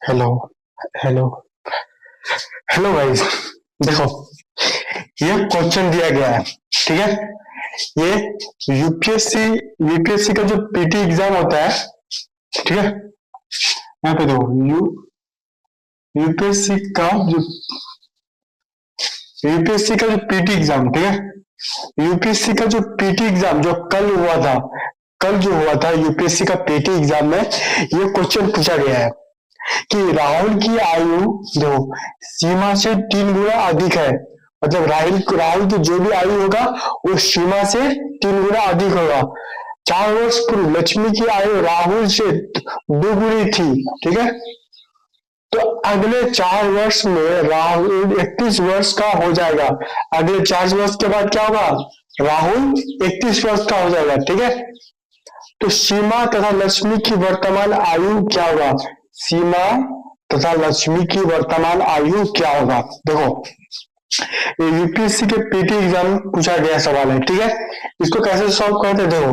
Hello hello hello guys. देखो, ये question दिया गया है, ठीक है। ये यूपीएससी का जो पीटी एग्जाम होता है, ठीक है। यहाँ पे देखो, यूपीएससी का जो यूपीएससी का जो पीटी एग्जाम, ठीक है। यूपीएससी का जो पीटी एग्जाम जो कल जो हुआ था यूपीएससी का पीटी एग्जाम में ये क्वेश्चन पूछा गया है कि राहुल की आयु जो सीमा से 3 गुना अधिक है। मतलब राहुल की जो भी आयु होगा वो सीमा से 3 गुना अधिक होगा। 4 वर्ष पूर्व लक्ष्मी की आयु राहुल से 2 गुनी थी, ठीक है। तो अगले 4 वर्ष में राहुल 31 वर्ष का हो जाएगा। अगले 4 वर्ष के बाद क्या होगा? राहुल 31 वर्ष का हो जाएगा, ठीक है। तो सीमा तथा लक्ष्मी की वर्तमान आयु क्या होगा? सीमा तथा लक्ष्मी की वर्तमान आयु क्या होगा? देखो, ये यूपीएससी के पीटी एग्जाम में पूछा गया सवाल है, ठीक है। इसको कैसे सॉल्व करते हैं? देखो,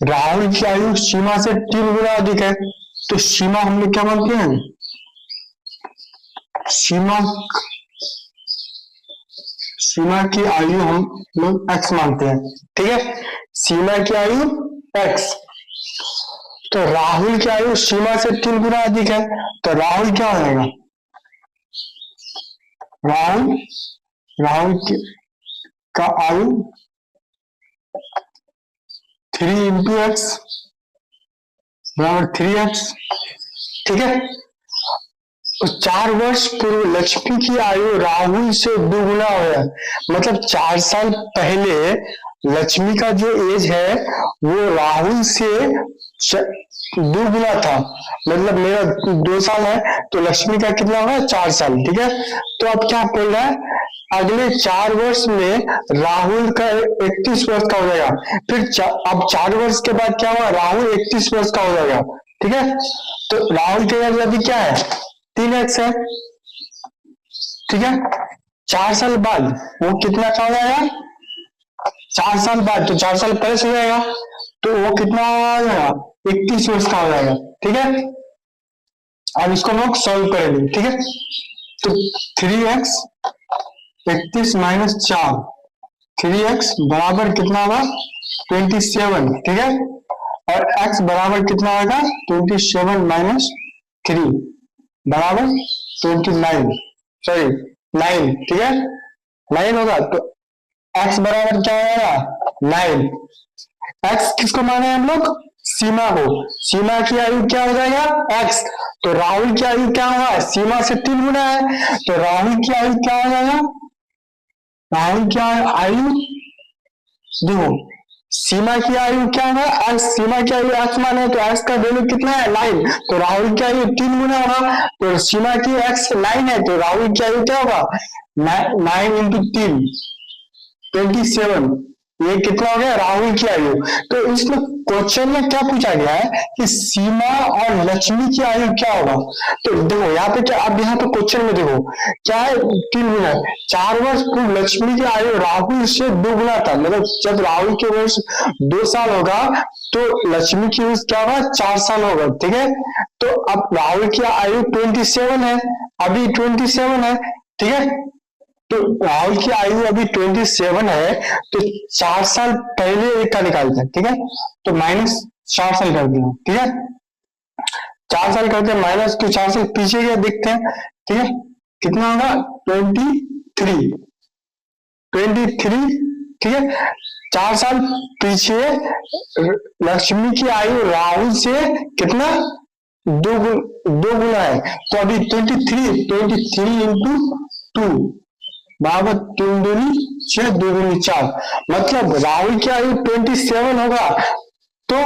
राहुल की आयु सीमा से 3 गुना अधिक है, तो सीमा हम लोग क्या मानते हैं? सीमा की आयु हम लोग x मानते हैं, ठीक है। सीमा की आयु x। तो राहुल की आयु सीमा से 3 गुना अधिक है, तो राहुल क्या हो जाएगा? राहुल का आयु 3 × x बराबर 3x, ठीक है। तो 4 वर्ष पूर्व लक्ष्मी की आयु राहुल से 2 गुना हो है। मतलब 4 साल पहले लक्ष्मी का जो एज है वो राहुल से 2 गुना था। मतलब मेरा 2 साल है तो लक्ष्मी का कितना होगा? 4 साल, ठीक है। तो अब क्या बोल रहा है? अगले 4 वर्ष में राहुल का 31 वर्ष का हो जाएगा। फिर अब 4 वर्ष के बाद क्या होगा? राहुल 31 वर्ष का हो जाएगा, ठीक है। तो राहुल की एज अभी क्या है? 3x है, ठीक है। 4 साल बाद वो कितना का हो जाएगा? 4 साल बाद, तो 4 साल पहले से हो जाएगा, तो वो कितना हो जाएगा? 31 वर्ष का हो जाएगा, ठीक है। अब इसको हम लोग सॉल्व करेंगे, ठीक है। तो 3x 31 - 4, 3x बराबर कितना होगा? 27, ठीक है। और x बराबर कितना होगा? 27 - 3 बराबर 29, सॉरी 9, ठीक है। 9 होगा, तो x बराबर क्या होगा? 9। x किसको माने हम लोग? सीमा को। सीमा की आयु क्या हो जाएगा? x। तो राहुल की आयु क्या होगा? सीमा से 3 गुना है, तो राहुल की आयु क्या हो जाएगा? राहुल की आयु देखो, सीमा की आयु क्या होगा? x। सीमा की आयु x माने तो x का वैल्यू कितना है? 9। तो राहुल की आयु 3 गुना होगा, तो सीमा की x 9 है, तो राहुल की आयु क्या होगा? 9 × 3 27। ये कितना हो गया? राहुल की आयु। तो इसमें क्वेश्चन में क्या पूछा गया है कि सीमा और लक्ष्मी की आयु क्या होगा? तो देखो यहाँ पे क्या, अब यहाँ पे क्वेश्चन में देखो क्या है? 3 गुना। 4 वर्ष पूर्व लक्ष्मी की आयु राहुल से 2 गुना था। मतलब जब राहुल के वर्ष 2 साल होगा तो लक्ष्मी की वर्ष क्या होगा? 4 साल होगा, ठीक है। तो अब राहुल की आयु 27 है, अभी 27 है, ठीक है। तो राहुल की आयु अभी 27 है, तो 4 साल पहले एक का निकालते हैं, ठीक है। तो -4 साल कर दिया, ठीक है। 4 साल करते हैं माइनस, तो 4 साल पीछे क्या देखते हैं, ठीक है। कितना होगा? 23, ठीक है। 4 साल पीछे लक्ष्मी की आयु राहुल से कितना? 2 गुना है, तो अभी 23 × 2 बराबर 3 दूनी 6, 2 दूनी 4। मतलब राहुल की आयु 27 होगा, तो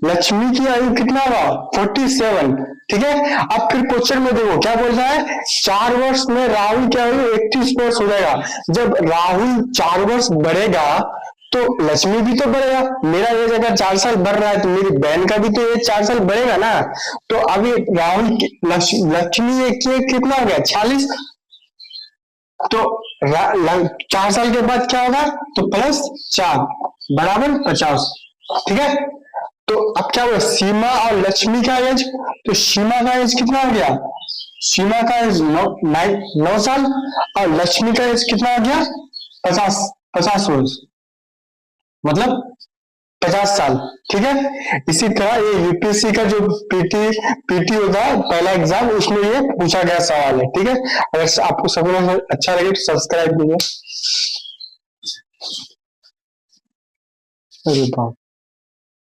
लक्ष्मी की आयु कितना होगा? 47, ठीक है। अब फिर क्वेश्चन में देखो क्या बोल रहा है? 4 वर्ष में राहुल की आयु 31 वर्ष हो जाएगा। जब राहुल 4 वर्ष बढ़ेगा तो लक्ष्मी भी तो बढ़ेगा। मेरा एज अगर 4 साल बढ़ रहा है तो मेरी बहन का भी तो एज 4 साल बढ़ेगा ना। तो अभी राहुल लक्ष्मी की कितना हो गया? 46। तो 4 साल के बाद क्या होगा? तो +4 बराबर 50, ठीक है। तो अब क्या हुआ? सीमा और लक्ष्मी का एज, तो सीमा का एज कितना हो गया? सीमा का एज 9 साल और लक्ष्मी का एज कितना आ गया 50 वर्ष, मतलब 50 साल। ठीक है, इसी तरह ये यूपीएससी का जो पीटी होता है पहला एग्जाम, उसमें ये पूछा गया सवाल है। ठीक है, अगर आपको सब अच्छा लगे तो सब्सक्राइब कीजिए। अरे बाप